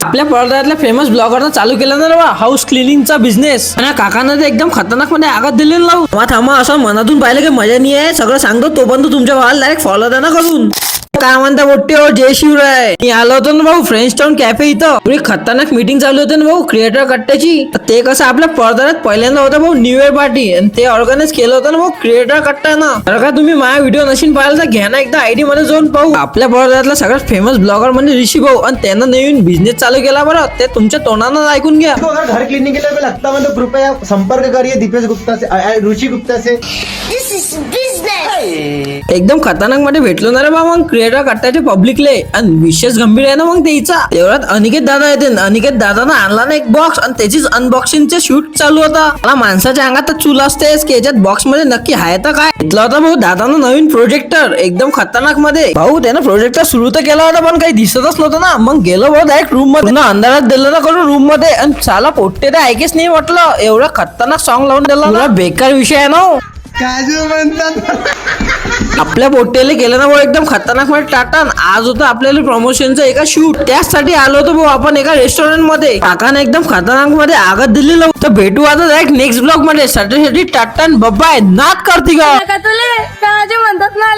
आपल्या पडद्यातल्या फेमस ब्लॉगरनं चालू केलं ना रे बा हाऊस क्लिनिंगचा बिझनेस. आणि काकानं ते एकदम खतरनाक मध्ये आगात दिलेलं लावून. थांबा असं मनातून पाहिलं की मजा नाही आहे, सगळं सांगतो तो पण तुमच्या भावाला डायरेक्ट फॉलो द्या ना करून. काय म्हणता मोठे हो, जय शिवराय. मी आलो होतो ना भाऊ फ्रेंच टाउन कॅफे इथं. थोडी खतरनाक मीटिंग चालू होती ना भाऊ क्रिएटर कट्ट्याची. ते कसं आपल्या पडद्यात पहिल्यांदा होतं भाऊ न्यू इयर पार्टी, आणि ते ऑर्गनाइज केलं होतं ना भाऊ क्रिएटर कट्ट्यानं. तर का तुम्ही माझा व्हिडिओ नशीन पाहिला तर घ्या ना एकदा आयडी मध्ये जाऊन पाहू. आपल्या पडद्यातला सगळ्यात फेमस ब्लॉगर म्हणजे ऋषी भाऊ, आणि त्यानं नवीन बिझनेस चालू केला बरं. ते तुमच्या तोंडानं ऐकून घ्या. तो अगर घर क्लीनिंग के लिए लगता है तो कृपया संपर्क करिए दीपेश गुप्ता से, रुचि गुप्ता से. एकदम खतरनाक मध्ये भेटलो ना रे बा मग क्रिएटर कट्ट्याचे पब्लिकले. आणि विशेष गंभीर आहे ना मग त्याचा. तेवढ्यात अनिकेत दादा येते. अनिकेत दादानं आणला ना एक बॉक्स, आणि त्याचीच अनबॉक्सिंगचे शूट चालू होता. मला माणसाच्या अंगात तर चूल असतेच की याच्यात बॉक्स मध्ये नक्की आहे तर काय. घेतला होता भाऊ दादानं नवीन प्रोजेक्टर एकदम खतरनाक मध्ये. भाऊ त्यानं प्रोजेक्टर सुरू तर केला होता पण काही दिसतच नव्हतं ना. मग गेलो भाऊ डायरेक्ट रूम मध्ये, अंधारात दिलं ना करून रूम मध्ये. आणि साला पोट्टे तर ऐकेच नाही म्हटलं, एवढा खतरनाक सॉंग लावून दिला. बेकार विषय आहे ना काजू म्हणतात. आपल्या पोट्टेले गेलं ना भाऊ एकदम खतरनाक मध्ये टाटा. आज होतं आपल्याला प्रमोशनचं एका शूट, त्याचसाठी आलो होतो भाऊ आपण एका रेस्टॉरंट मध्ये. काकाने एकदम खतरनाक मध्ये आगत दिलेलं. तर भेटू आता डायरेक्ट नेक्स्ट ब्लॉग मध्ये. साठी टाटा बाय नाथ कार्तिका. तुले काजू म्हणतात ना.